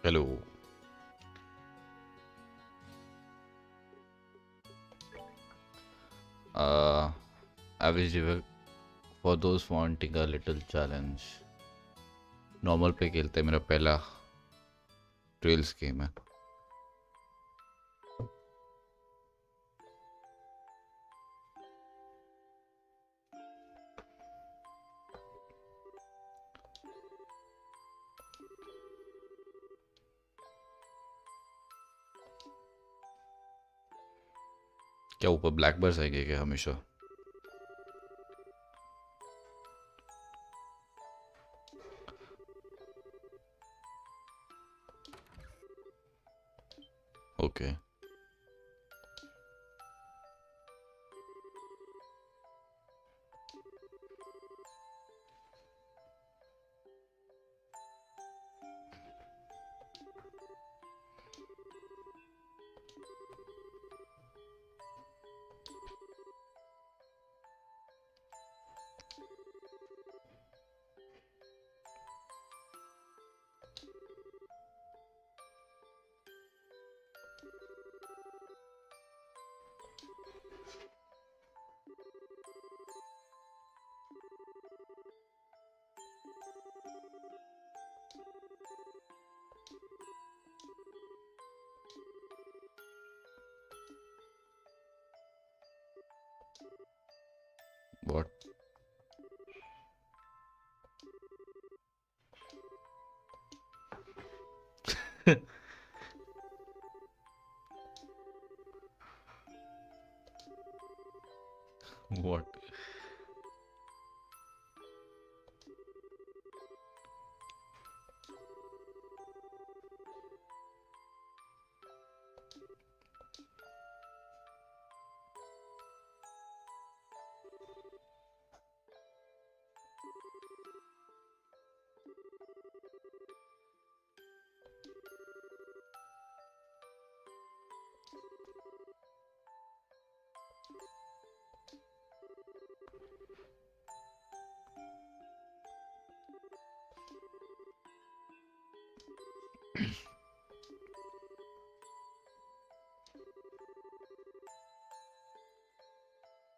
Hello. Uh, Average level for those wanting a little challenge. Normal पे खेलते हैं मेरा पहला ट्रेल्स गेम है. क्या ऊपर ब्लैक बर्स आएंगे क्या हमेशा? Okay. What? What?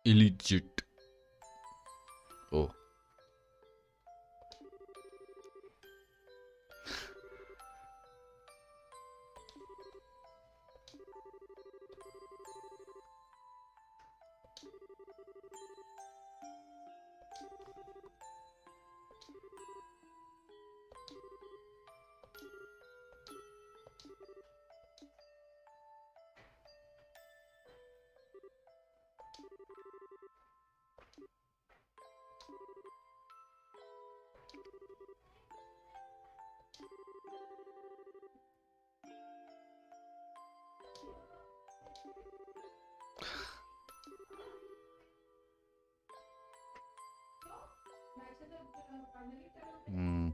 Illicit. Oh. Hmm.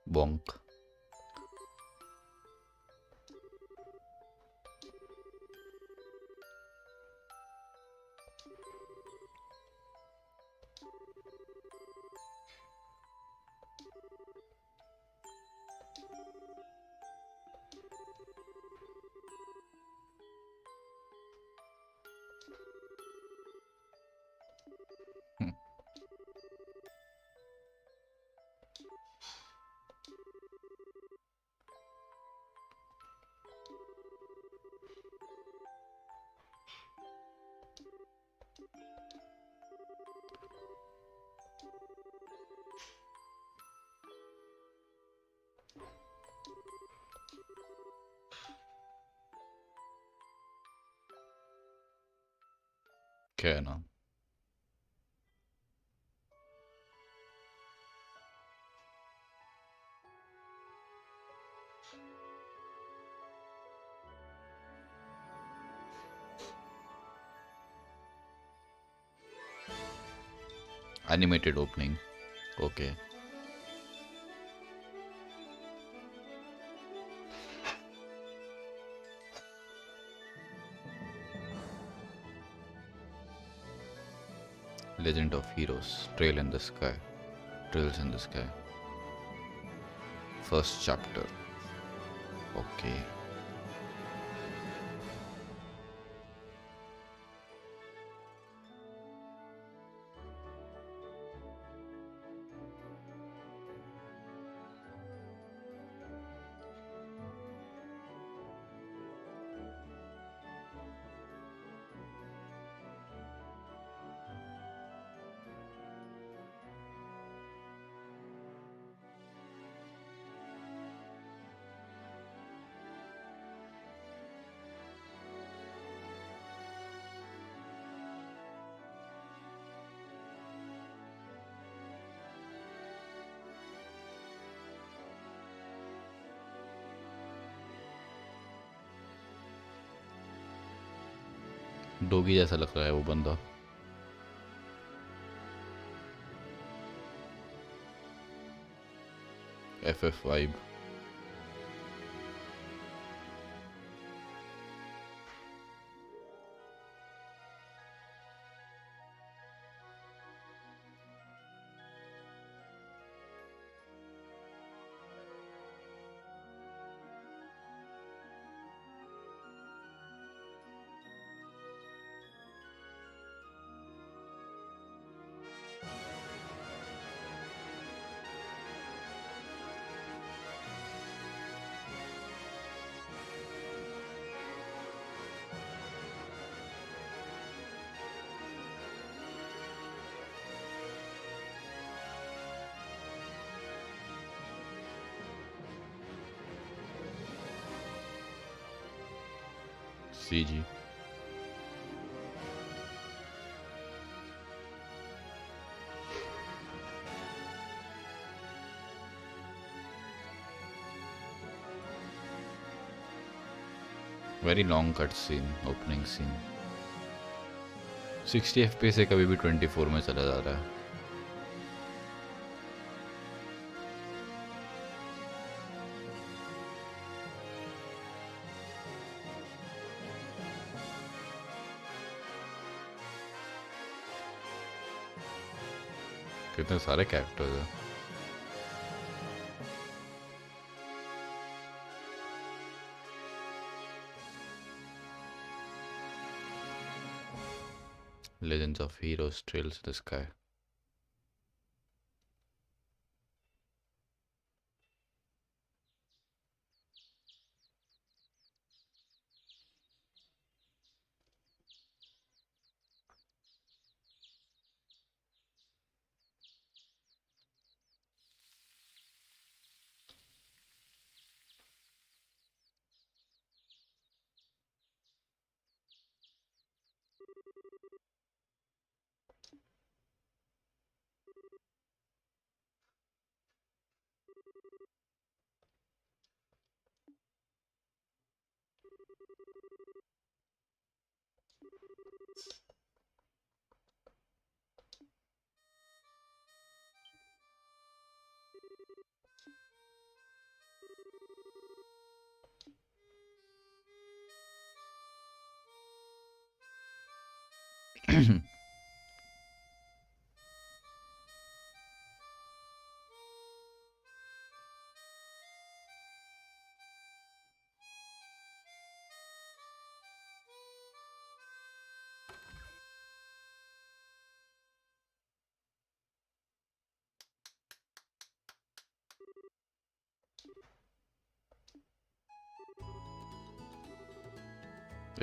Bonk. क्या है ना? Animated opening. Okay. Legend of Heroes. Trail in the Sky. Trails in the Sky. First chapter. Okay. Doggy जैसा लग रहा है वो बंदा. FF vibe. CG. Very long cut scene, opening scene. 60 FPS से कभी भी 24 में चला जा रहा है. कितने सारे कैरेक्टर्स हैं. Legends of Heroes, Trails in the Sky.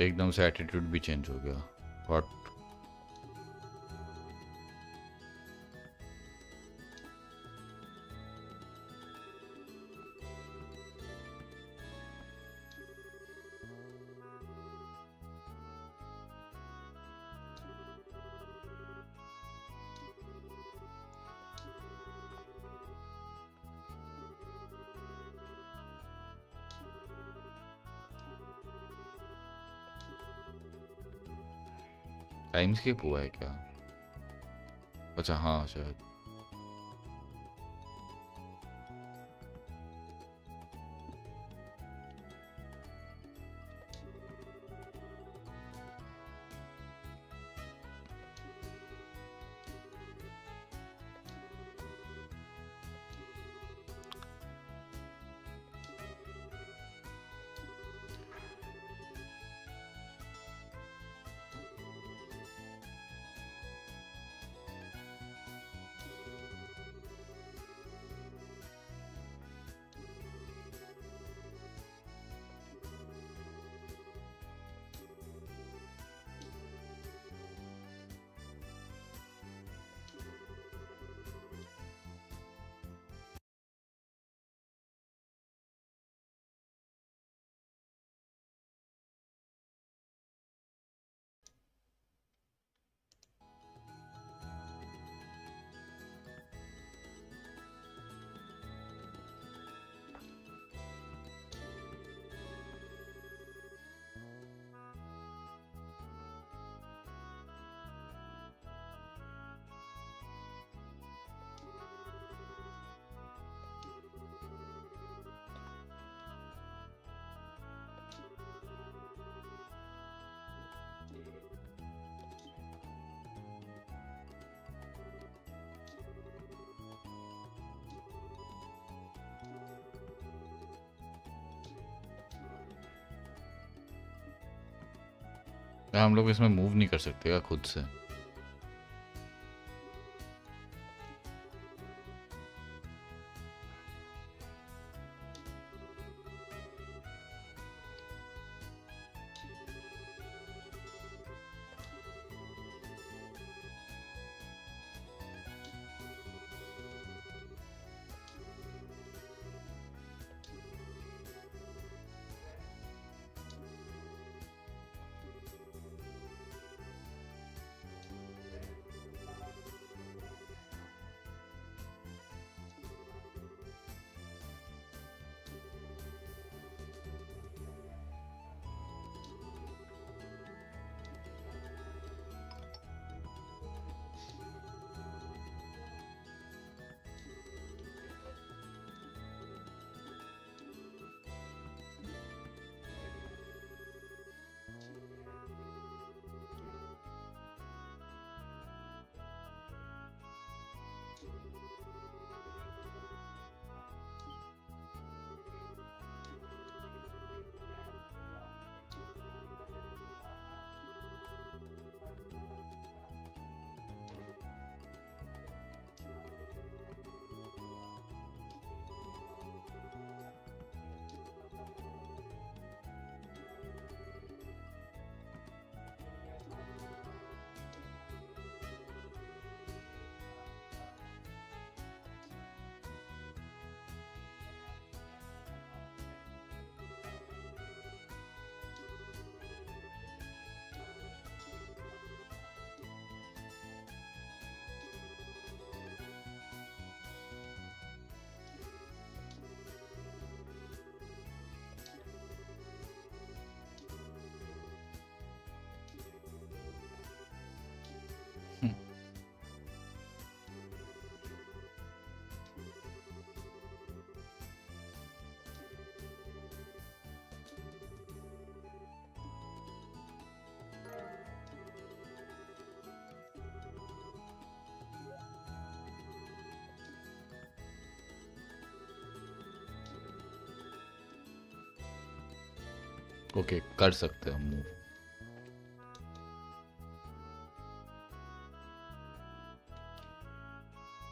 एकदम से एटीट्यूड भी चेंज हो गया. व्हाट. टाइम स्किप हुआ है क्या? अच्छा हाँ शायद। हम लोग इसमें मूव नहीं कर सकते क्या खुद से? ओके कर सकते हैं हम मूव।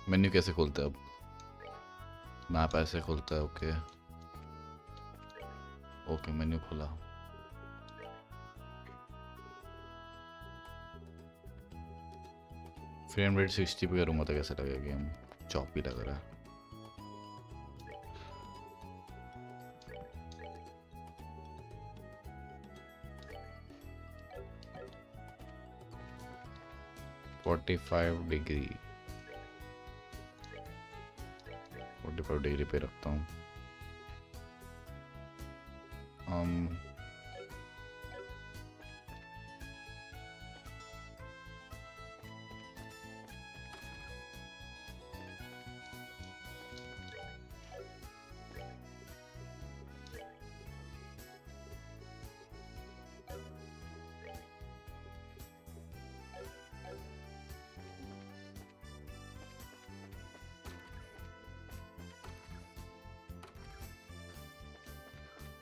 मेन्यू कैसे खोलते हैं अब? मैप ऐसे खोलता है। ओके ओके मेन्यू खोला। फ्रेम रेट 60 पे करूँगा तो कैसे लगेगा गेम? चॉपी लग रहा है। डिग्री 45 डिग्री पे रखता हूँ।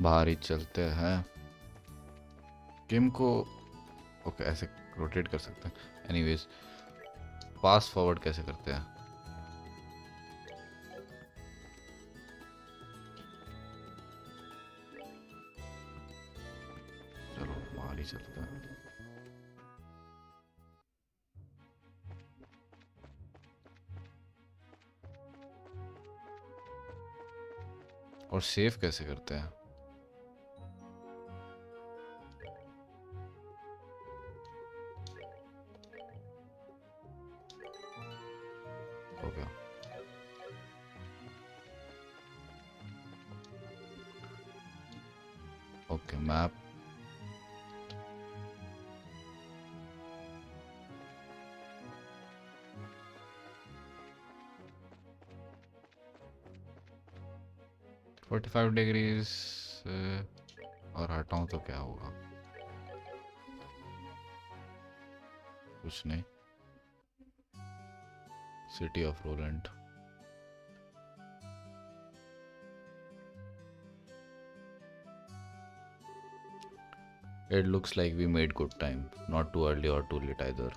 बाहर ही चलते हैं गेम को। ओके ऐसे रोटेट कर सकते हैं। एनीवेज पास फॉरवर्ड कैसे करते हैं? चलो बाहर ही चलते हैं। और सेव कैसे करते हैं? हो गया। Okay map. फोर्टी 45 डिग्रीज और हटाऊं तो क्या होगा? कुछ नहीं। City of Roland. It looks like we made good time, not too early or too late either.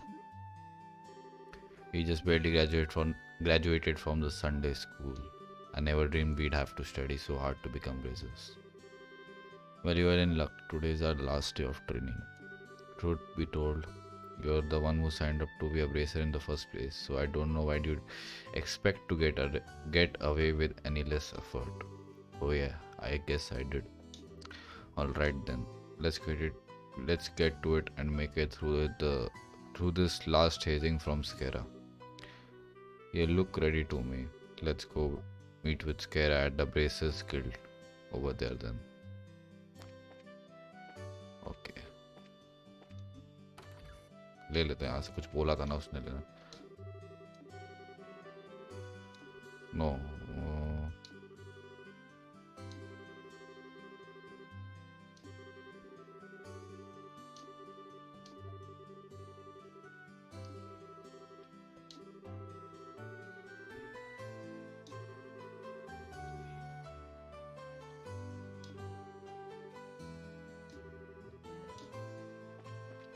We just barely graduated from the Sunday school. I never dreamed we'd have to study so hard to become racers. Well, you are in luck. Today is our last day of training. Truth be told, you're the one who signed up to be a bracer in the first place, so I don't know why you'd expect to get away with any less effort. Oh yeah, I guess I did. All right then, let's get it. Let's get to it and make it through this last hazing from Skera. You look ready to me. Let's go meet with Skera at the Bracers Guild over there then. Okay. ले लेते हैं यहाँ से। कुछ बोला था ना उसने लेना। No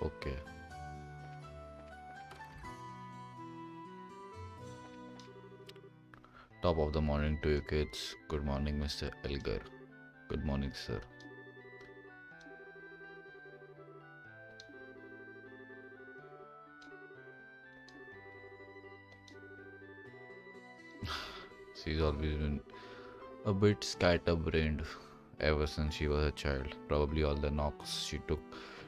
okay. Top of the morning to you kids. Good morning, Mr. Elgar. Good morning, sir. She's always been a bit scatterbrained ever since she was a child. Probably all the knocks she took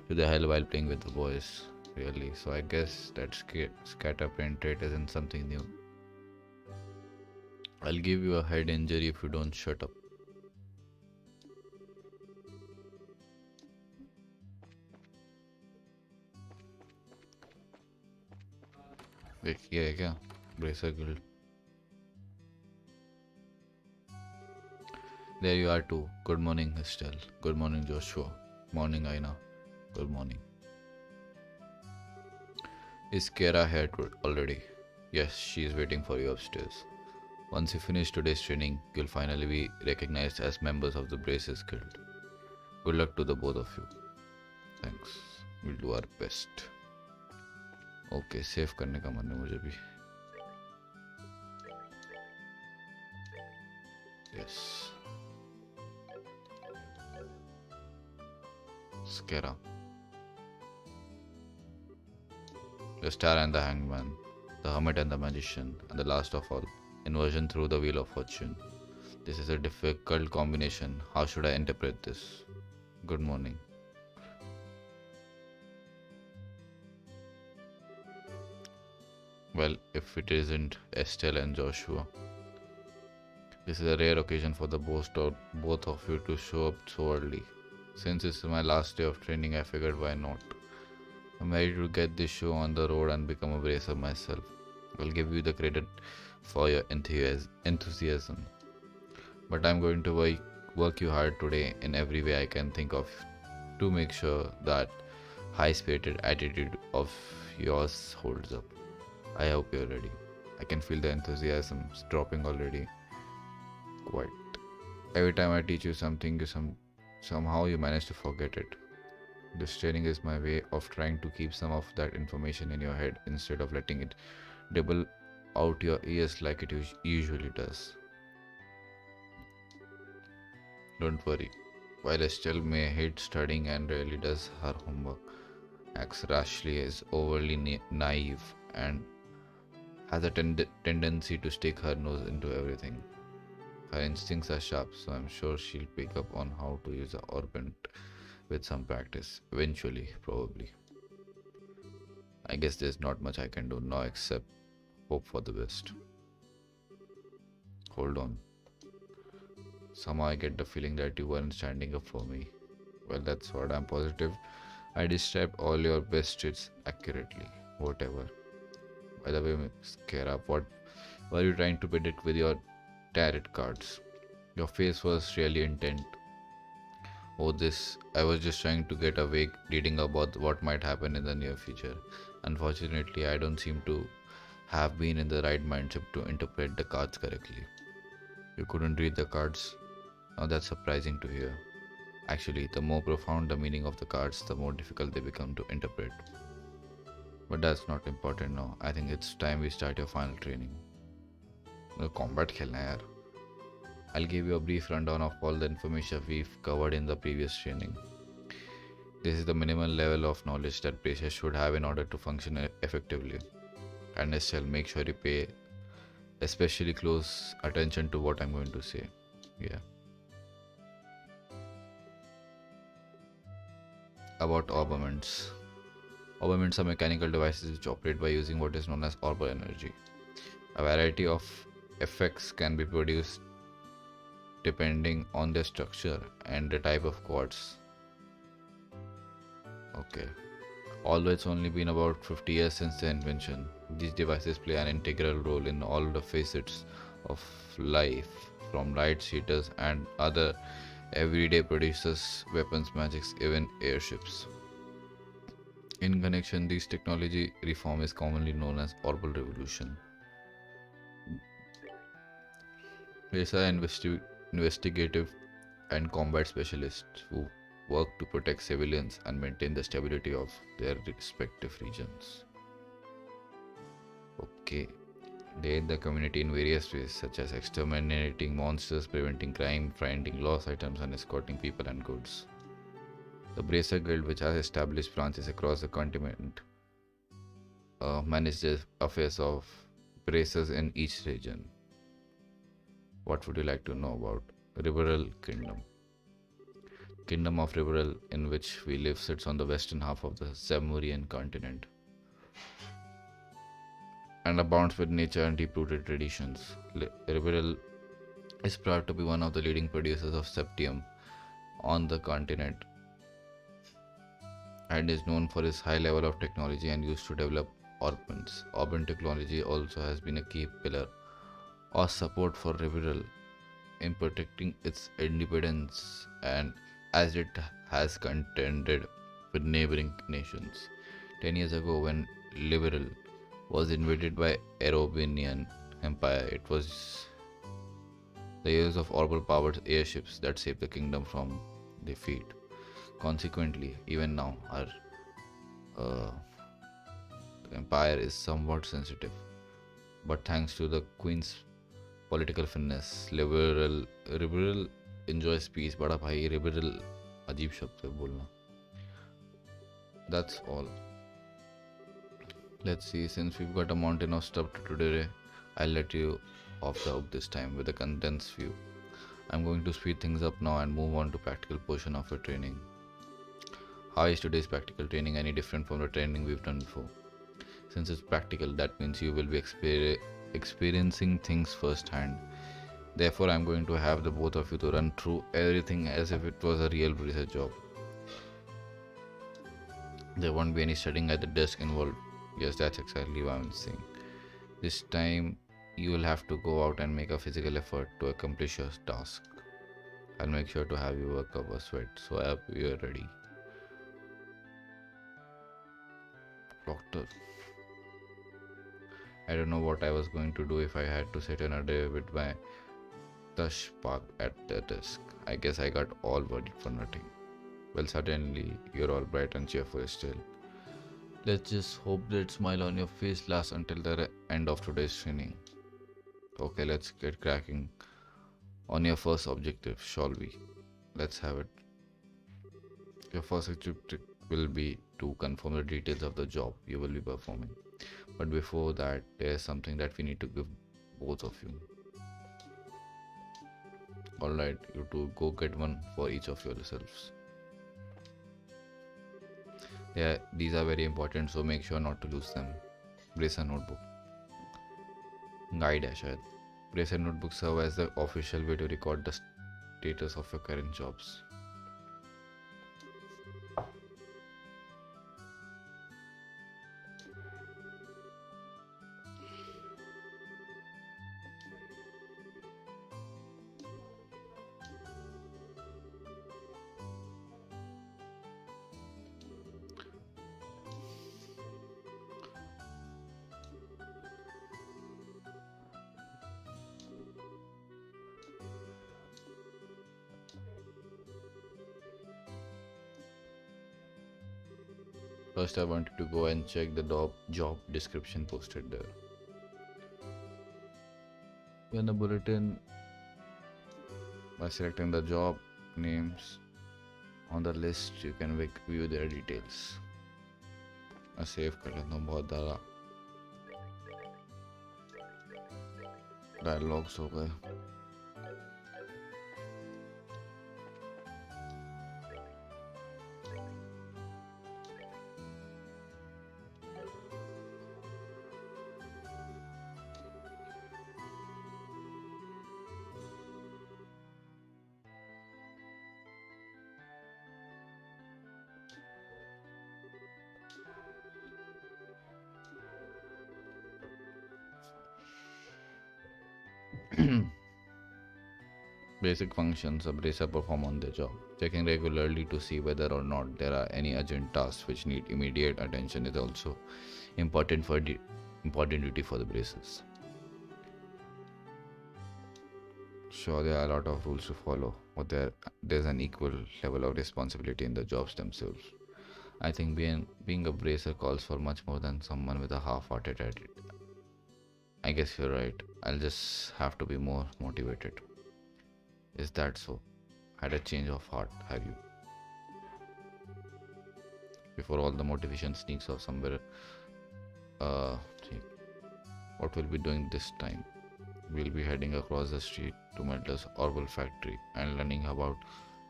to the hell while playing with the boys. Really. So I guess that scatterbrain trait isn't something new. I'll give you a head injury if you don't shut up. देखिए है क्या pressure guild? There you are too. Good morning, Estelle. Good morning, Joshua. Morning, Aina. Good morning. Is Kara here already? Yes, she is waiting for you upstairs. Once you finish today's training, you'll finally be recognized as members of the Braces Guild. Good luck to the both of you. Thanks. We'll do our best. Okay, save करने का मन है मुझे भी. Yes. Skera. The Star and the Hangman, the Hermit and the Magician, and the last of all, Inversion through the Wheel of Fortune. This is a difficult combination. How should I interpret this? Good morning. Well, if it isn't Estelle and Joshua. This is a rare occasion for the both of you to show up so early. Since it's my last day of training, I figured why not. I'm ready to get this show on the road and become a bracer myself. I'll give you the credit for your enthusiasm. But I'm going to work you hard today in every way I can think of to make sure that high-spirited attitude of yours holds up. I hope you're ready. I can feel the enthusiasm dropping already. Quite. Every time I teach you something, Somehow you manage to forget it. This training is my way of trying to keep some of that information in your head instead of letting it dribble out your ears like it usually does. Don't worry. While Estelle may hate studying and rarely does her homework, acts rashly, is overly naive, and has a tendency to stick her nose into everything. Her instincts are sharp, so I'm sure she'll pick up on how to use the orbit with some practice. Eventually, probably. I guess there's not much I can do now except hope for the best. Hold on. Somehow I get the feeling that you weren't standing up for me. Well, that's what I'm positive. I described all your best traits accurately. Whatever. By the way, Scarab, what were you trying to predict with your tarot cards? Your face was really intent. Oh, this. I was just trying to get a vague reading about what might happen in the near future. Unfortunately, I don't seem to have been in the right mindset to interpret the cards correctly. You couldn't read the cards? Now that's surprising to hear. Actually, the more profound the meaning of the cards, the more difficult they become to interpret. But that's not important now. I think it's time we start your final training. Combat खेलना है यार. I'll give you a brief rundown of all the information we've covered in the previous training. This is the minimal level of knowledge that bracers should have in order to function effectively. And still make sure you pay especially close attention to what I'm going to say. Yeah. About orbaments. Orbaments are mechanical devices which operate by using what is known as orbital energy. A variety of effects can be produced depending on their structure and the type of quartz. Okay. Although it's only been about 50 years since their invention, these devices play an integral role in all the facets of life, from light seekers and other everyday producers, weapons, magics, even airships. In connection, this technology reform is commonly known as orbital revolution. These are investigative and combat specialists who work to protect civilians and maintain the stability of their respective regions. Okay. They aid the community in various ways, such as exterminating monsters, preventing crime, finding lost items, and escorting people and goods. The Bracer Guild, which has established branches across the continent, manages the affairs of bracers in each region. What would you like to know about Riberal Kingdom? Kingdom of Riberal, in which we live, sits on the western half of the Zamurian continent and abounds with nature and deep-rooted traditions. Riberal is proud to be one of the leading producers of septium on the continent and is known for its high level of technology and used to develop orbits. Orbit technology also has been a key pillar or support for Riberal in protecting its independence and as it has contended with neighboring nations. 10 years ago, when Liberal was invaded by Arobinian Empire, it was the use of orbital powered airships that saved the kingdom from defeat. Consequently, even now, our empire is somewhat sensitive. But thanks to the Queen's political finesse, liberal enjoys peace. बड़ा भाई liberal अजीब शब्द है बोलना. That's all. Let's see, since we've got a mountain of stuff to do today, I'll let you off the hook this time with a condensed view. I'm going to speed things up now and move on to practical portion of your training. How is today's practical training any different from the training we've done before? Since it's practical, that means you will be experiencing things firsthand. Therefore, I'm going to have the both of you to run through everything as if it was a real research job. There won't be any studying at the desk involved. Yes, that's exactly what I'm saying. This time, you will have to go out and make a physical effort to accomplish your task. I'll make sure to have you work up a sweat, so I hope you're ready. Doctor. I don't know what I was going to do if I had to sit in a day with my tush parked at the desk. I guess I got all worried for nothing. Well, suddenly you're all bright and cheerful still. Let's just hope that smile on your face lasts until the end of today's training. Okay, let's get cracking on your first objective, shall we? Let's have it. Your first objective will be to confirm the details of the job you will be performing. But before that, there's something that we need to give both of you. Alright, you two go get one for each of yourselves. Yeah, these are very important, so make sure not to lose them. Brace a notebook. Guide है शायद. Brace and notebook serve as the official way to record the status of your current jobs. First, I wanted to go and check the job description posted there. In the bulletin, by selecting the job names on the list, you can view their details. मैं save कर लेता हूँ. बहुत ज़्यादा dialogues हो गए. Basic functions a bracer perform on their job. Checking regularly to see whether or not there are any urgent tasks which need immediate attention is also important important duty for the bracers. Sure, there are a lot of rules to follow, but there's an equal level of responsibility in the jobs themselves. I think being a bracer calls for much more than someone with a half-hearted attitude. I guess you're right. I'll just have to be more motivated. Is that so? Had a change of heart, have you? Before all the motivation sneaks off somewhere, see, what we'll be doing this time? We'll be heading across the street to Metal's Orbital factory and learning about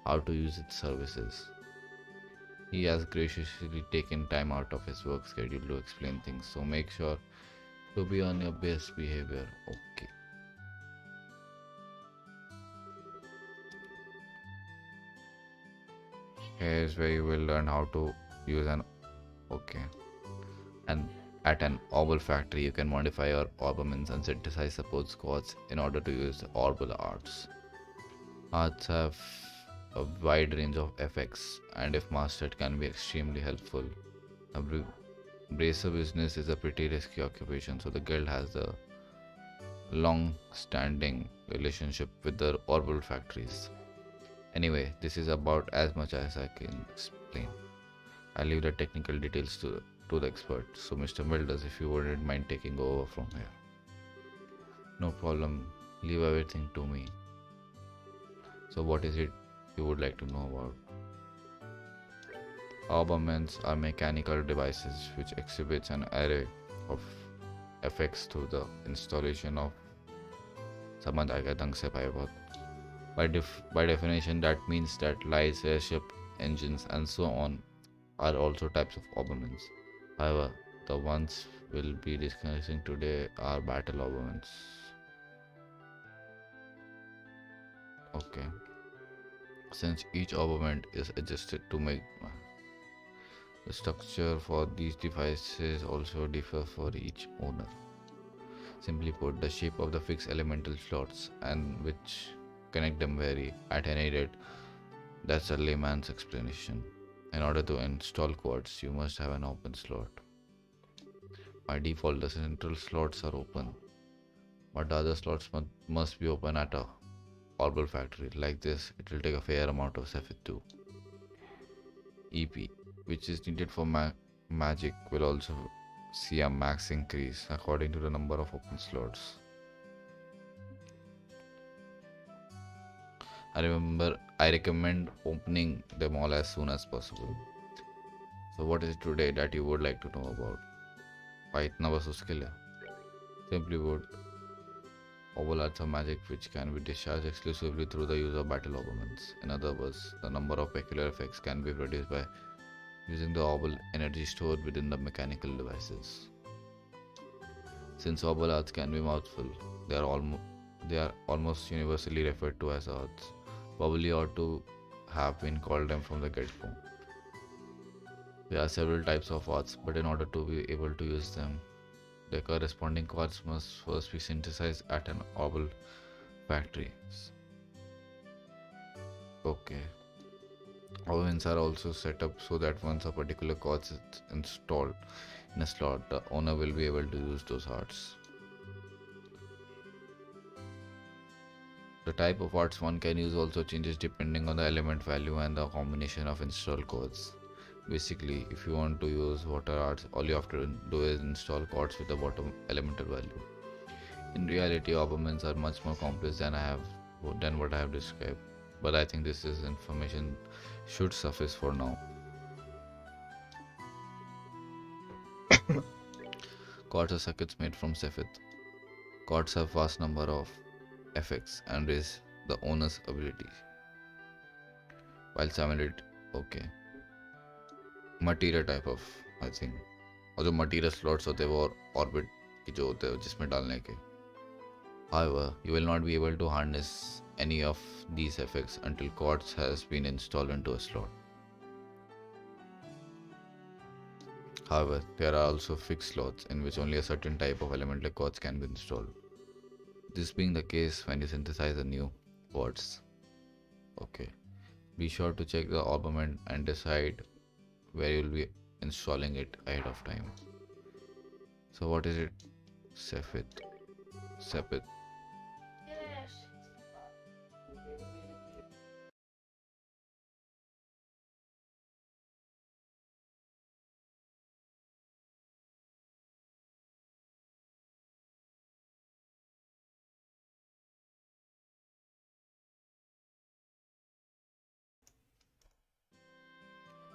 how to use its services. He has graciously taken time out of his work schedule to explain things, so make sure to be on your best behavior. Okay. Here's where you will learn how to use an and at an Orbital factory you can modify your Orbaments and synthesize support squads in order to use Orbital arts. Arts have a wide range of effects and if mastered can be extremely helpful. A bracer business is a pretty risky occupation, so the guild has a long-standing relationship with the Orbital factories. Anyway, this is about as much as I can explain. I'll leave the technical details to the expert. So Mr. Milders, if you wouldn't mind taking over from here. No problem. Leave everything to me. So what is it you would like to know about? Orbaments are mechanical devices which exhibits an array of effects through the installation of समझ आ गया ढंग से भाई बहुत. By definition, that means that lights, airship, engines, and so on are also types of orbaments. However, the ones we'll be discussing today are battle orbaments. Okay. Since each orbament is adjusted to make the structure for these devices also differ for each owner. Simply put, the shape of the fixed elemental slots and which connect them vary. At any rate, that's a layman's explanation. In order to install quads, you must have an open slot. By default, the central slots are open, but the other slots must be open at a orbital factory. Like this, it will take a fair amount of Cepheid too. EP, which is needed for magic, will also see a max increase according to the number of open slots. I recommend opening them all as soon as possible. So what is it today that you would like to know about? Why इतना बस उसके लिए? Simply put, Obol arts of magic which can be discharged exclusively through the use of battle oberments. In other words, the number of peculiar effects can be produced by using the Obol energy stored within the mechanical devices. Since Obol arts can be mouthful, they are almost universally referred to as arts. Probably ought to have been called them from the get-go. There are several types of arts, but in order to be able to use them, the corresponding quartz must first be synthesized at an Obol factory. Okay. Ovens are also set up so that once a particular quartz is installed in a slot, the owner will be able to use those arts. The type of arts one can use also changes depending on the element value and the combination of installed quartz. Basically, if you want to use water arts, all you have to do is install quartz with the bottom elemental value. In reality, oberments are much more complex than what I have described, but I think this information should suffice for now. Quartz are circuits made from Cepheid. Quartz have vast number of effects and raise the owner's ability. While simulate, okay. Material type of, I think. और जो material slots होते हैं वो orbit की जो होते हैं जिसमें डालने के. However, you will not be able to harness any of these effects until quartz has been installed into a slot. However, there are also fixed slots in which only a certain type of elemental quartz can be installed. This being the case when you synthesize a new quartz. Okay. Be sure to check the oberment and decide where you will be installing it ahead of time. So what is it? Cepheid.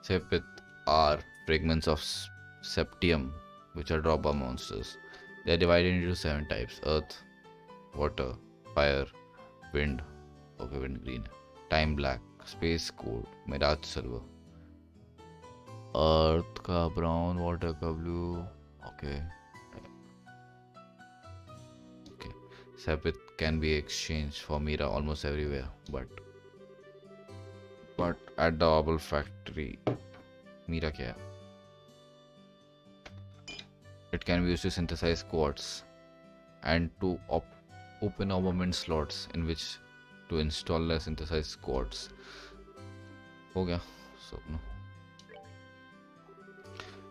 Cepheid are fragments of septium which are drop bomb monsters. They are divided into 7 types: earth, water, fire, wind, okay, wind green, time black, space cold, mirage silver. Earth ka brown, water ka blue, okay. Cepheid can be exchanged for Mira almost everywhere, but at the Obol factory, Mira kya hai? It can be used to synthesize quartz and to open oberment slots in which to install the synthesized quartz. हो गया so no.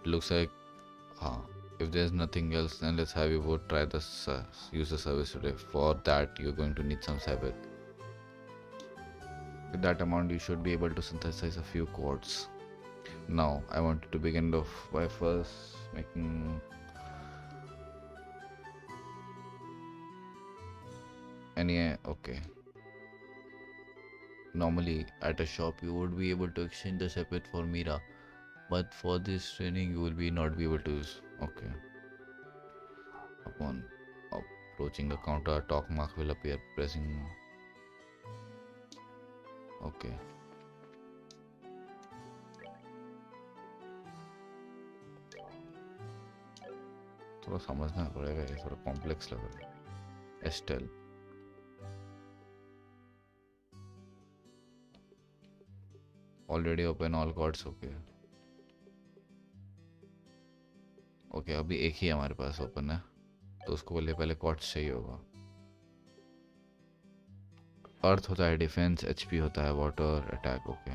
It looks like if there's nothing else, then let's have you both try this use the service today. For that, you're going to need some Cepheid. With that amount, you should be able to synthesize a few quartz. Now, I want to begin off by first making okay. Normally, at a shop, you would be able to exchange the Cepheid for Mira, but for this training, you will not be able to use. Okay. Upon approaching the counter, a talk mark will appear. Pressing. Okay. थोड़ा समझना पड़ेगा, ये थोड़ा complex लग रहा है. Estelle. Already open all cards. Okay. Okay अभी एक ही हमारे पास ओपन है तो उसको पहले कॉर्ड्स चाहिए होगा. अर्थ होता है डिफेंस, एचपी होता है वाटर, अटैक. ओके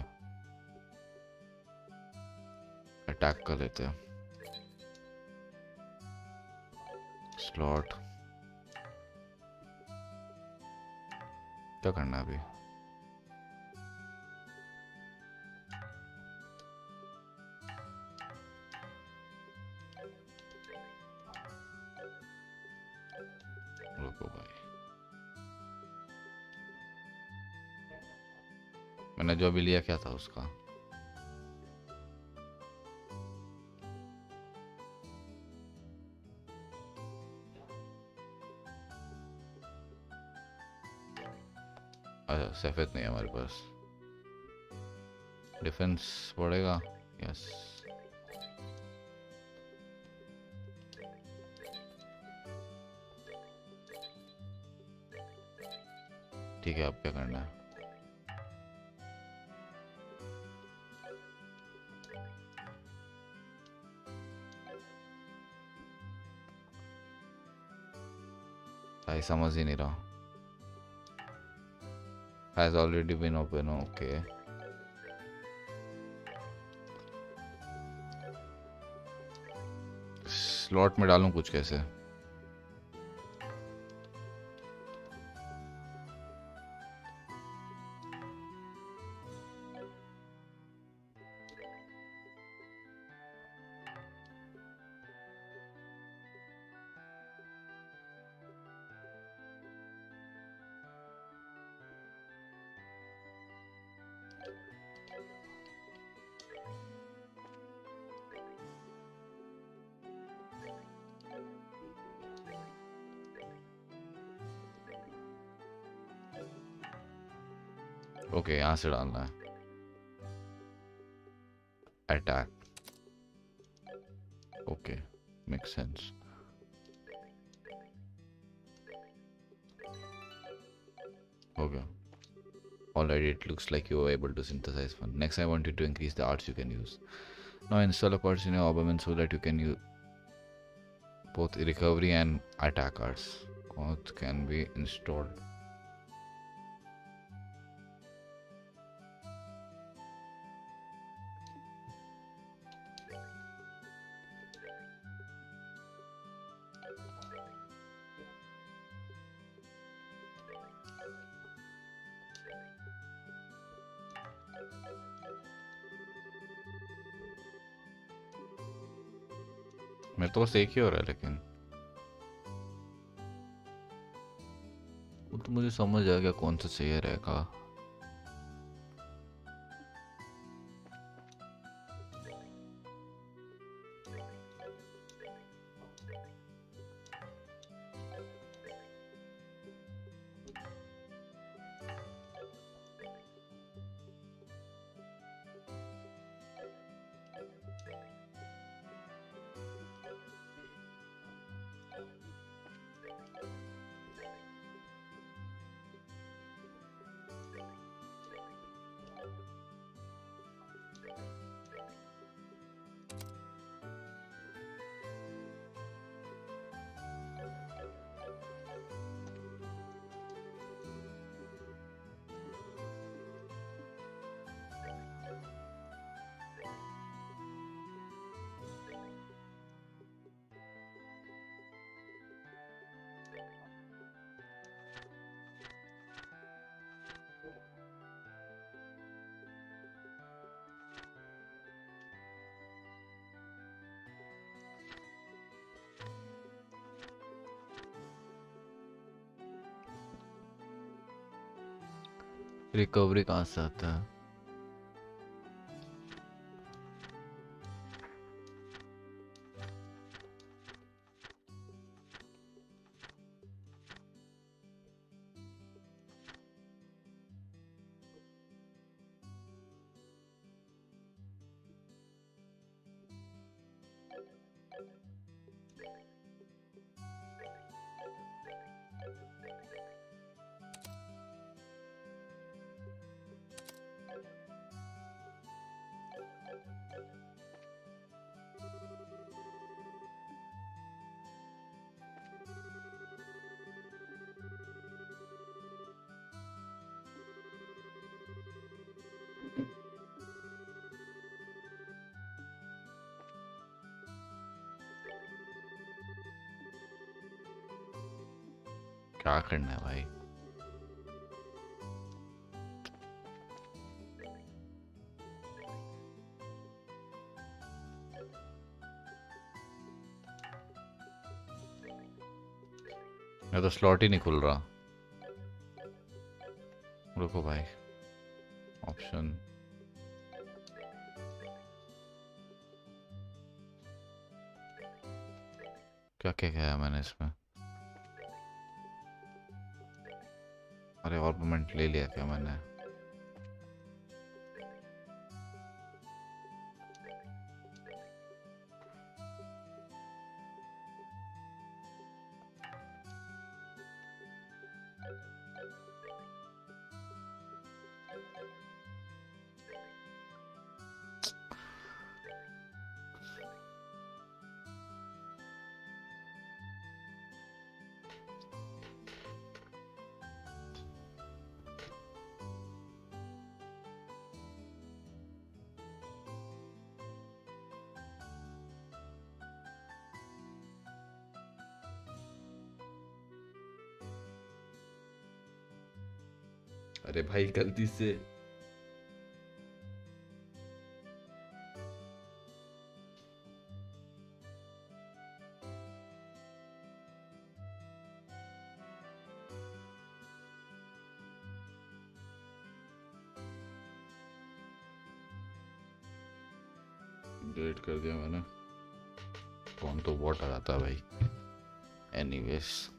अटैक कर लेते हैं. स्लॉट क्या करना है अभी? रुको भाई, मैंने जो अभी लिया क्या था उसका? अच्छा, सफ़ेद नहीं है हमारे पास। डिफेंस बढ़ेगा। यस, ठीक है, अब क्या करना है? भाई समझ ही नहीं रहा। Has already been open, okay. Slot में डालूं कुछ कैसे? ओके, यहाँ से डालना है। Attack, okay, make sense. हो गया। Already it looks like you were able to synthesize one. Next I want you to increase the arts you can use. Now install a parts in your Oberman so that you can use both recovery and attack arts. Both can be installed. मेरे तो बस एक ही हो रहा है, लेकिन वो तो मुझे समझ आ गया कौन सा चाहिए रहेगा। रिकवरी कहाँ से आता है? क्या करना है भाई? मैं तो स्लॉट ही नहीं खुल रहा। रुको भाई, ऑप्शन क्या क्या क्या है मैंने इसमें? अरे ऑर्नामेंट ले लिया क्या मैंने? अरे भाई गलती से डिलीट कर दिया मैंने। फोन तो बहुत आ जाता है भाई। एनीवेज,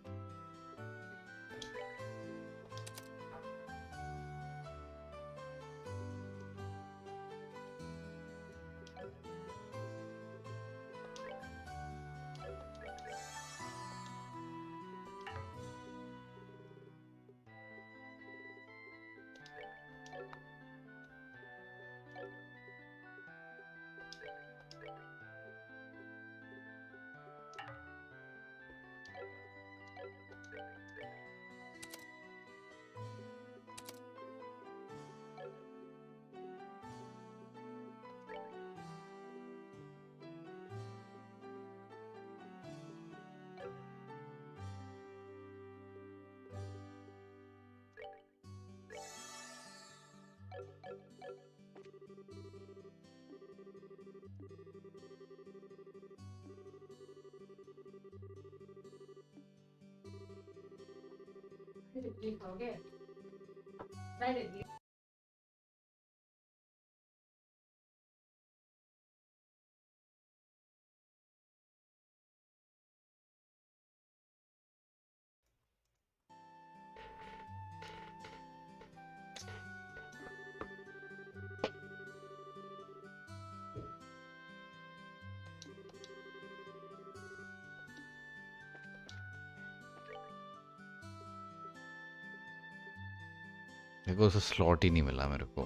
देखो उसे स्लॉट ही नहीं मिला मेरे को।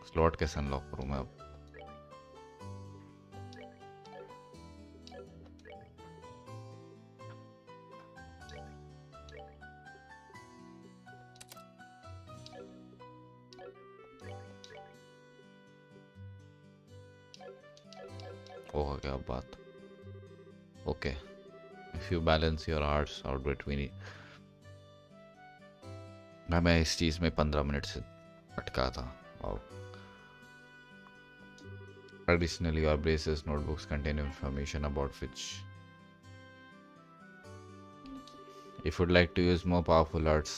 स्लॉट कैसे अनलॉक करूँ मैं अब? ओह क्या बात। Okay, if you balance your arts out between. मैं इस चीज़ में 15 मिनट से अटका था। Wow. Additionally, your braces notebooks contain information about which. If you'd like to use more powerful arts,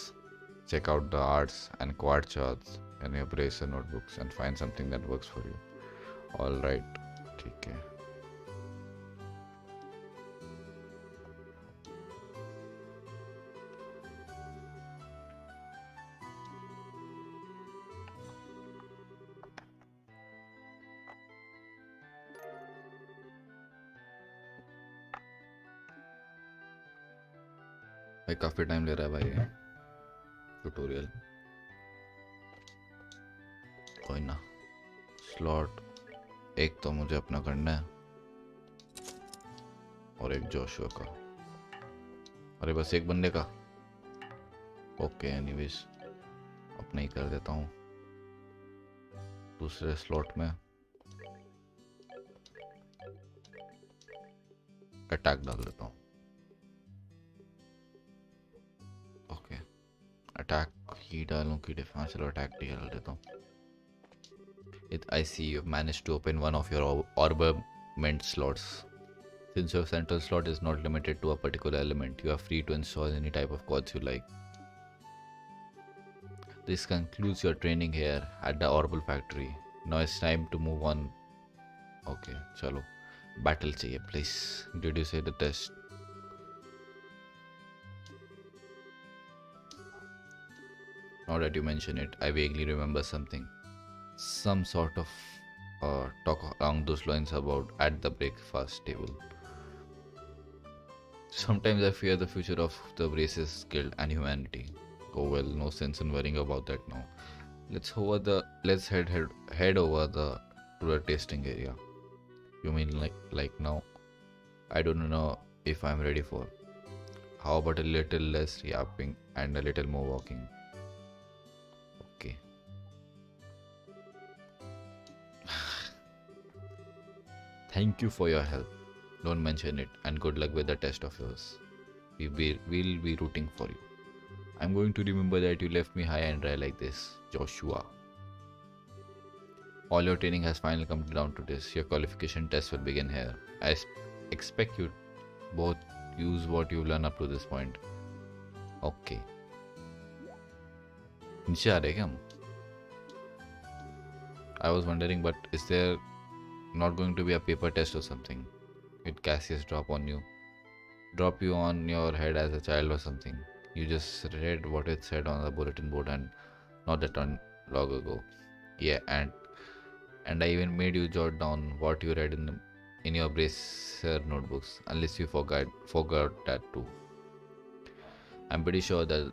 check out the arts and quad charts in your bracer notebooks and find something that works for you. All right, ठीक है। भाई काफ़ी time ले रहा है भाई ये tutorial. कोई ना, स्लॉट एक तो मुझे अपना करना है और एक जोशुआ का। अरे बस एक बंदे का। ओके, एनीवेज अपना ही कर देता हूँ। दूसरे स्लॉट में अटैक डाल देता हूँ। ओके, अटैक ही डालूं कि डिफेंस? चलो अटैक ही डाल देता हूँ। I see you've managed to open one of your armament slots. Since your central slot is not limited to a particular element, you are free to install any type of quads you like. This concludes your training here at the Orbital Factory. Now it's time to move on. Okay, chalo. Battle चाहिए, please. Did you say the test? Now that you mention it, I vaguely remember something. Some sort of talk along those lines about at the breakfast table. Sometimes I fear the future of the races, guild, and humanity. Oh well, no sense in worrying about that now. Let's head over the to the tasting area. You mean like now? I don't know if I'm ready for. How about a little less yapping and a little more walking? Okay. Thank you for your help. Don't mention it, and good luck with the test of yours. We'll be rooting for you. I'm going to remember that you left me high and dry like this, Joshua. All your training has finally come down to this. Your qualification test will begin here. Expect you both use what you learn up to this point. Okay. नीचे आ रहे क्या हम? I was wondering, but is there not going to be a paper test or something? Did Cassius drop you on your head as a child or something? You just read what it said on the bulletin board and not that long ago. Yeah, and I even made you jot down what you read in your bracer notebooks, unless you forgot that too. I'm pretty sure the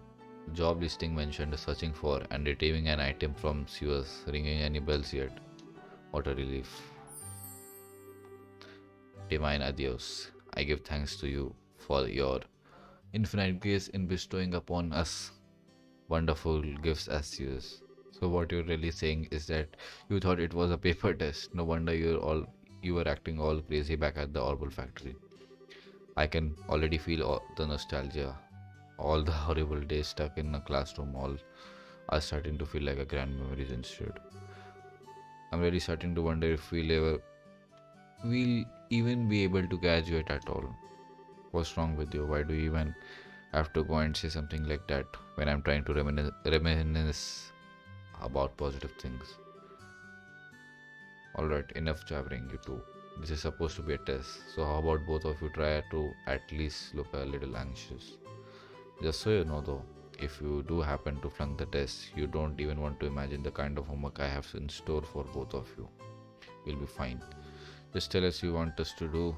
job listing mentioned searching for and retrieving an item from sewers. Ringing any bells yet? What a relief. Divine adios. I give thanks to you for your infinite grace in bestowing upon us wonderful gifts as sewers. So what you're really saying is that you thought it was a paper test. No wonder you were acting all crazy back at the Orbital Factory. I can already feel all the nostalgia. All the horrible days stuck in a classroom all are starting to feel like a grand memories instead. I'm really starting to wonder if we'll even be able to graduate at all. What's wrong with you? Why do you even have to go and say something like that when I'm trying to reminisce about positive things? Alright, enough jabbering, you two. This is supposed to be a test, so how about both of you try to at least look a little anxious? Just so you know though, if you do happen to flunk the test, you don't even want to imagine the kind of homework I have in store for both of you. We'll be fine. Just tell us you want us to do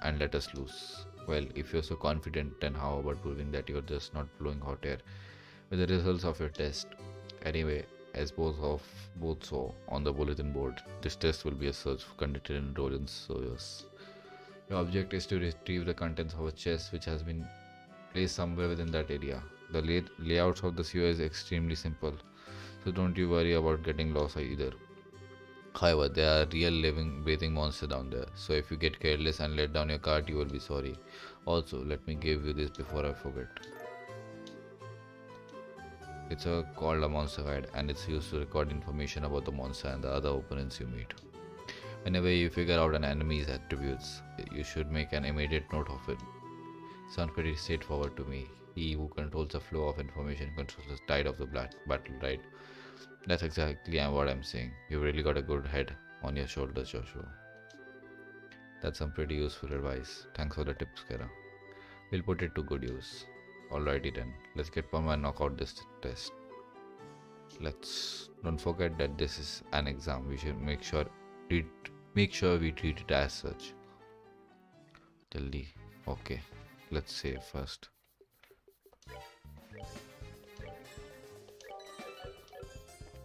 and let us loose. Well, if you're so confident, then how about proving that you're just not blowing hot air with the results of your test? Anyway, as both saw on the bulletin board, this test will be a search conducted in Roland sewers. Your object is to retrieve the contents of a chest which has been placed somewhere within that area. The layouts of the sewer is extremely simple, so don't you worry about getting lost either. However, there are real living breathing monsters down there, so if you get careless and let down your cart, you will be sorry. Also, let me give you this before I forget. It's called a monster guide, and it's used to record information about the monster and the other opponents you meet. Whenever you figure out an enemy's attributes, you should make an immediate note of it. Sounds pretty straightforward to me. He who controls the flow of information controls the tide of the battle, right? That's exactly what I'm saying. You've really got a good head on your shoulders, Joshua. That's some pretty useful advice. Thanks for the tips, Kara. We'll put it to good use. Alrighty then, let's get Pama and knock out this test. Don't forget that this is an exam. We should make sure we treat it as such. Jaldi. Okay, let's save first.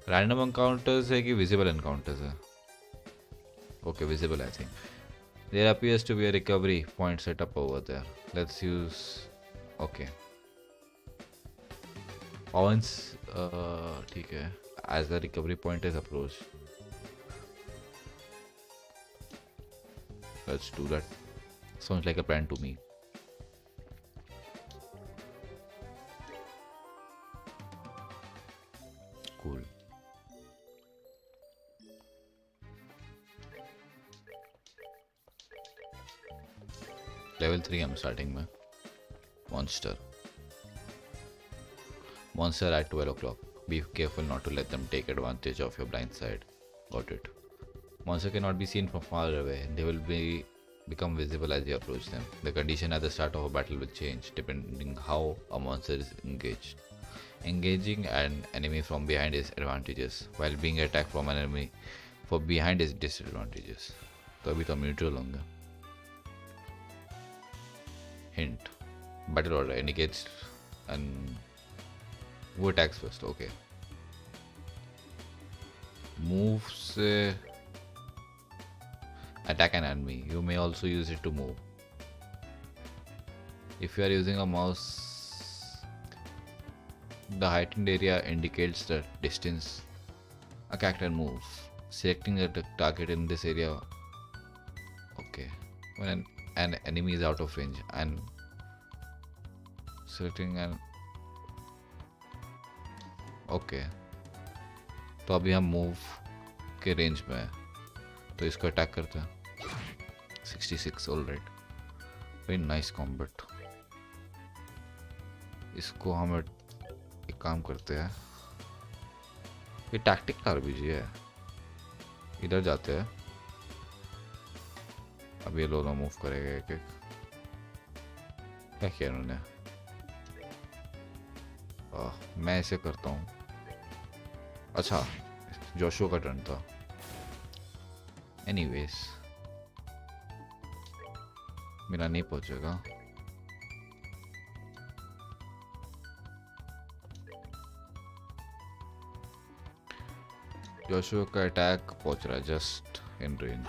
Random encounters है कि visible encounters है? Okay, visible I think. There appears to be a recovery point set up over there. Let's use. Okay. Once ठीक है. As the recovery point is approached, let's do that. Sounds like a plan to me. Cool. Level 3 I'm starting में. Monster. Monster at 12 o'clock. Be careful not to let them take advantage of your blind side. Got it. Monster cannot be seen from far away. They will become visible as you approach them. The condition at the start of a battle will change depending how a monster is engaged. Engaging an enemy from behind is advantageous, while being attacked from an enemy for behind is disadvantageous. तो अभी तो neutral होंगे. Hint. Battle order indicates and who attacks first. Okay. Move से attack an enemy. You may also use it to move. If you are using a mouse, the heightened area indicates the distance a character moves. Selecting a target in this area. Okay. When an enemy is out of range and selecting an. Okay. तो अभी हम move के range में है तो इसको attack करते हैं. 66 ऑलराइट. Very nice combat. इसको हम एक काम करते हैं. ये टैक्टिक आरपीजी है. इधर जाते हैं. अब ये दोनों मूव करेगा एक एक. क्या किया उन्होंने. मैं ऐसे करता हूँ. अच्छा जोशुआ का टर्न था. एनीवेज मेरा नहीं पहुंचेगा. जोशुआ का अटैक पहुंच रहा है जस्ट इन रेंज.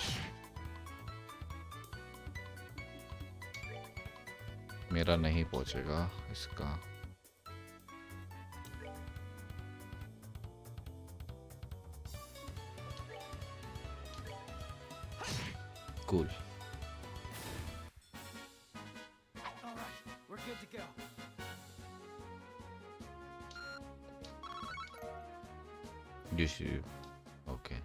मेरा नहीं पहुंचेगा इसका. Cool. All right, we're good to go. You should. Okay.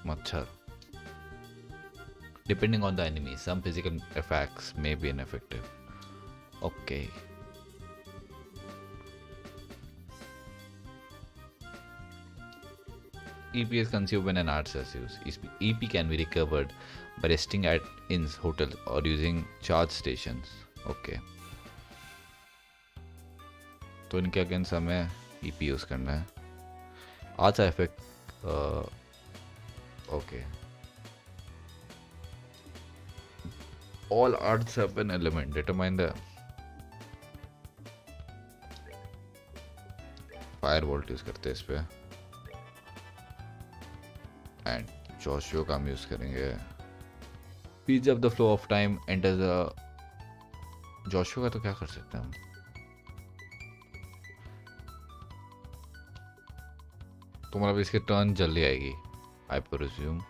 Machhar. Depending on the enemy, some physical effects may be ineffective. Okay. EP is consumed when an arts is used. EP can be recovered by resting at inns, hotels, or using charge stations. Okay. तो इनके against हमें EP use करना है. Arts effect. Okay. All arts have an element. Determine the firebolt use करते हैं इस पे. And Joshua का हम यूज करेंगे. Speed up the flow of time enter the. Joshua का तो क्या कर सकते हैं हम. तो मतलब इसके टर्न जल्दी आएगी आई प्रिज्यूम.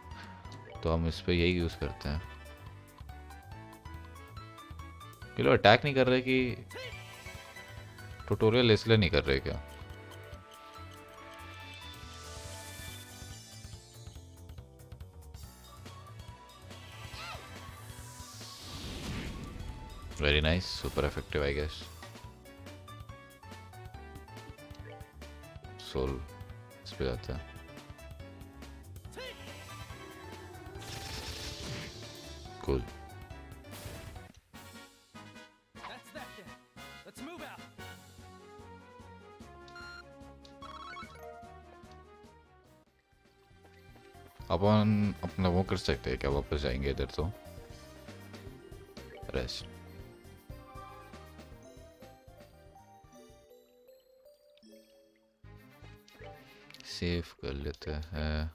तो हम इस पे यही यूज करते हैं. ये लोग अटैक नहीं कर रहे कि ट्यूटोरियल इसलिए नहीं कर रहे क्या. Very nice, super effective I guess. Soul इस पे जाता है. Cool. That's that then. Let's move out. अपन अपना वो कर सकते हैं क्या. वापस जाएंगे इधर तो. रेस्ट. सेव कर लेते हैं.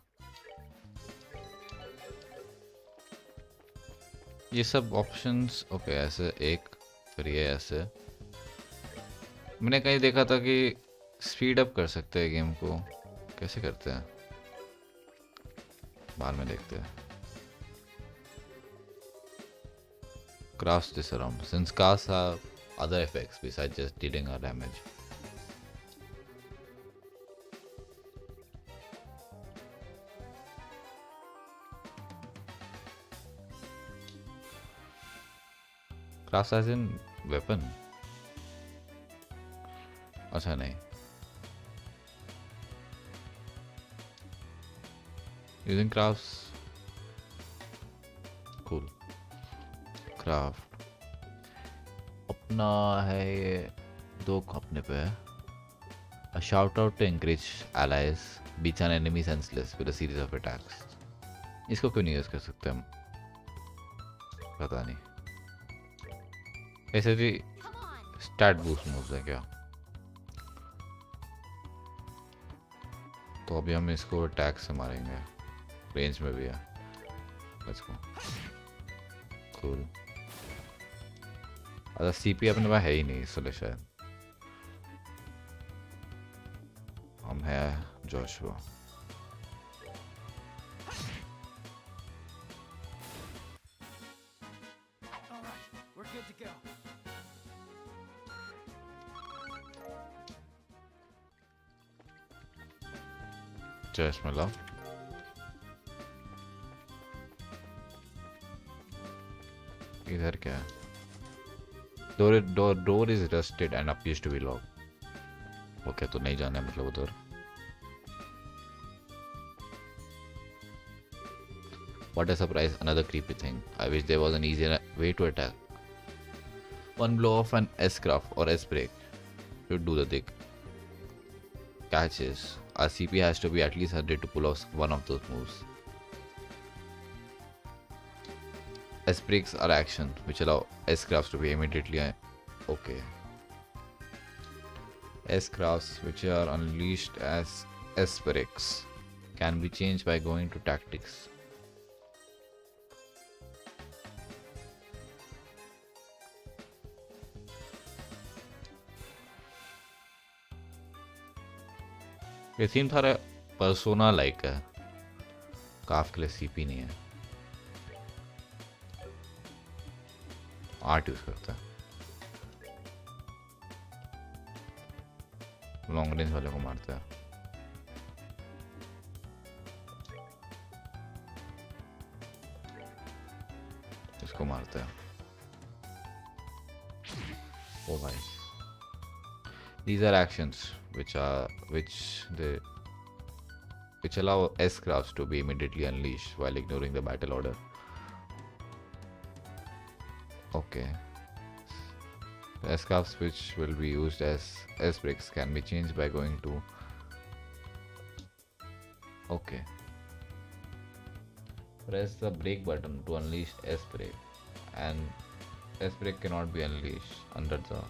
ये सब ऑप्शंस. ओके ऐसे एक फिर ये ऐसे. मैंने कहीं देखा था कि स्पीड अप कर सकते हैं गेम को. कैसे करते हैं बाद में देखते हैं. Craft this around. Since cars have other effects besides just dealing our damage. Craft as in weapon? अच्छा नहीं, यूजिंग क्राफ्ट्स, कूल। क्राफ्ट अपना है ये, दो अपने पे है। A shout out to encourage allies, beats an enemy senseless with a series of attacks. इसको क्यों नहीं यूज कर सकते हम? पता नहीं, ऐसे भी स्टैट बूस्ट मूव्स है क्या? तो अभी हम इसको अटैक से मारेंगे, रेंज में भी है। Let's go, cool. अच्छा सीपी अपने पास है ही नहीं, इसलिए शायद हम है Joshua. All right, we're good to go. Just my love. इधर क्या है? Door is rusted and appears to be locked. Okay तो नहीं जाना है मतलब उधर। What a surprise, another creepy thing. I wish there was an easier way to attack. One blow of an S-craft or S-break should do the trick. Catch is, our CP has to be at least 100 to pull off one of those moves. S-breaks are actions which allow S-crafts to be immediately... Okay. S-crafts which are unleashed as S-breaks can be changed by going to tactics. ये scene थारा persona like है, काफ के लिए CP नहीं है। Art use करता है, long range वाले को मारता है। इसको मारता है। ओ भाई, these are actions which allow S-crafts to be immediately unleashed while ignoring the battle order. Okay. The S-crafts which will be used as S-breaks can be changed by going to... Okay. Press the break button to unleash S-break, and S-break cannot be unleashed under the...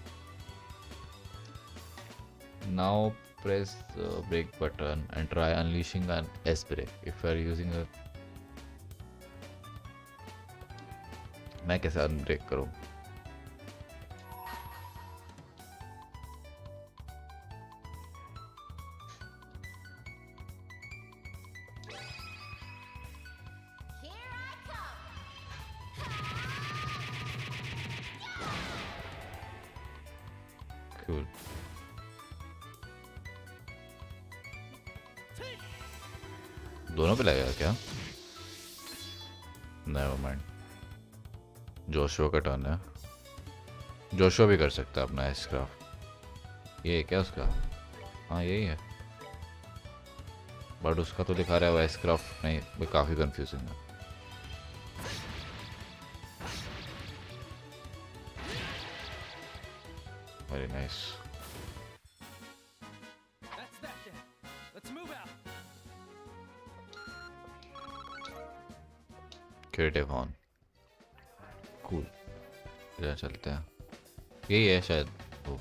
Now press the break button and try unleashing an S-break. If you are using a... मैं कैसे अनब्रेक करूं? Cool. दोनों पे लगेगा क्या? Never mind, Joshua का turn है। Joshua भी कर सकता है अपना एस-क्राफ्ट। ये है क्या उसका? हाँ यही है, बट उसका तो दिखा रहा है वो एस-क्राफ्ट नहीं, वो काफ़ी कंफ्यूजिंग है। Very nice. That's that then. Let's move out. Creative on, cool. इधर चलते हैं, यही है शायद। तो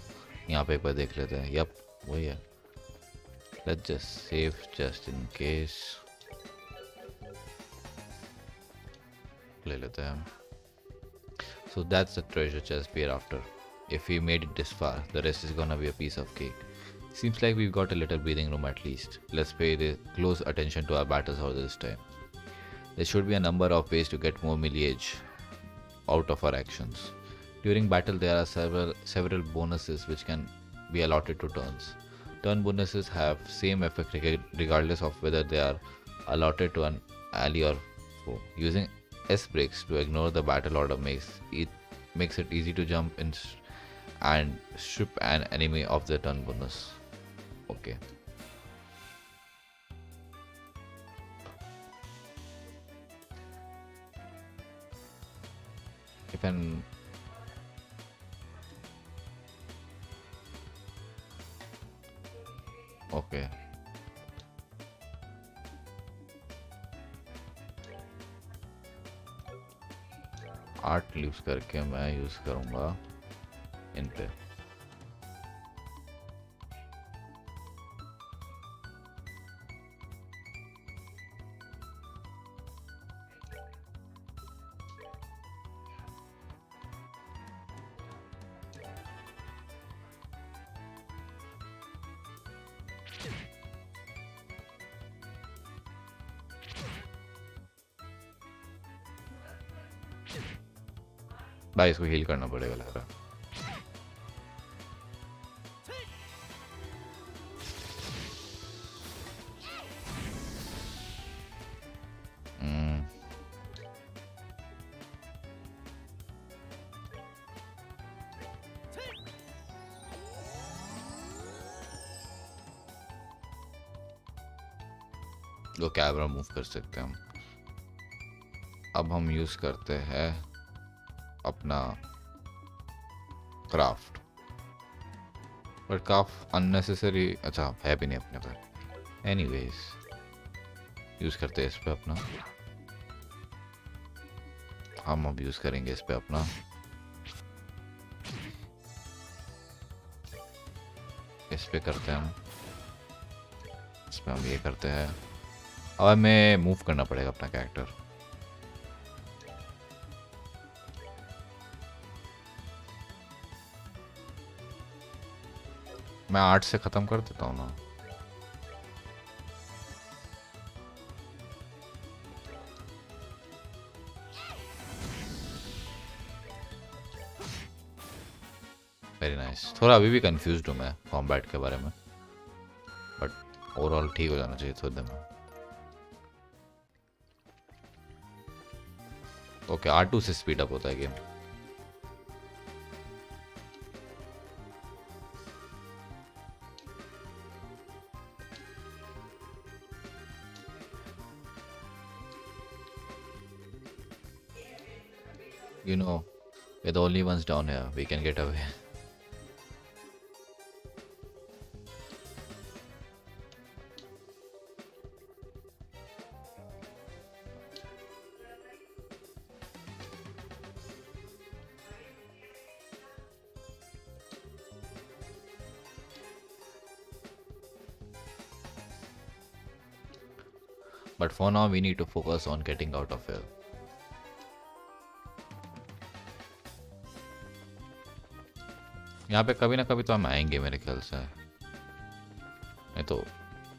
यहाँ पे एक बार देख लेते हैं। यप वही है। Let's just save just in case. ले लेते हैं हम। So that's the treasure chest we're after. If we made it this far, the rest is gonna be a piece of cake. Seems like we've got a little breathing room at least. Let's pay the close attention to our battles order this time. There should be a number of ways to get more millage out of our actions. During battle, there are several bonuses which can be allotted to turns. Turn bonuses have same effect regardless of whether they are allotted to an ally or foe. Using S breaks to ignore the battle order makes it easy to jump in and strip an enemy of their turn bonus. Okay. If an okay. Art use करके मैं use करूंगा इन पे. भाई इसको heal करना पड़ेगा लग रहा. तो कैमरा मूव कर सकते हैं हम. अब हम यूज करते हैं अपना क्राफ्ट. पर क्राफ्ट अननेसेसरी अच्छा है भी नहीं अपने पर. एनीवेज यूज करते हैं इस पे अपना. हम अब यूज करेंगे इस पे अपना. इस पे करते हैं हम. इस पे हम ये करते हैं. अब हमें मूव करना पड़ेगा अपना कैरेक्टर. मैं 8 से ख़त्म कर देता हूँ ना. Very nice. थोड़ा अभी भी कंफ्यूज्ड हूँ मैं कॉम्बैट के बारे में, बट ओवरऑल ठीक हो जाना चाहिए थोड़ी देर में. ओके R2 से स्पीड अप होता है game. You know, we're the only ones down here. We can get away. But for now, we need to focus on getting out of here. यहाँ पे कभी ना कभी तो हम आएंगे मेरे ख्याल से. नहीं तो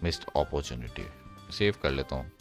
मिस्ड अपॉर्चुनिटी. सेव कर लेता हूँ.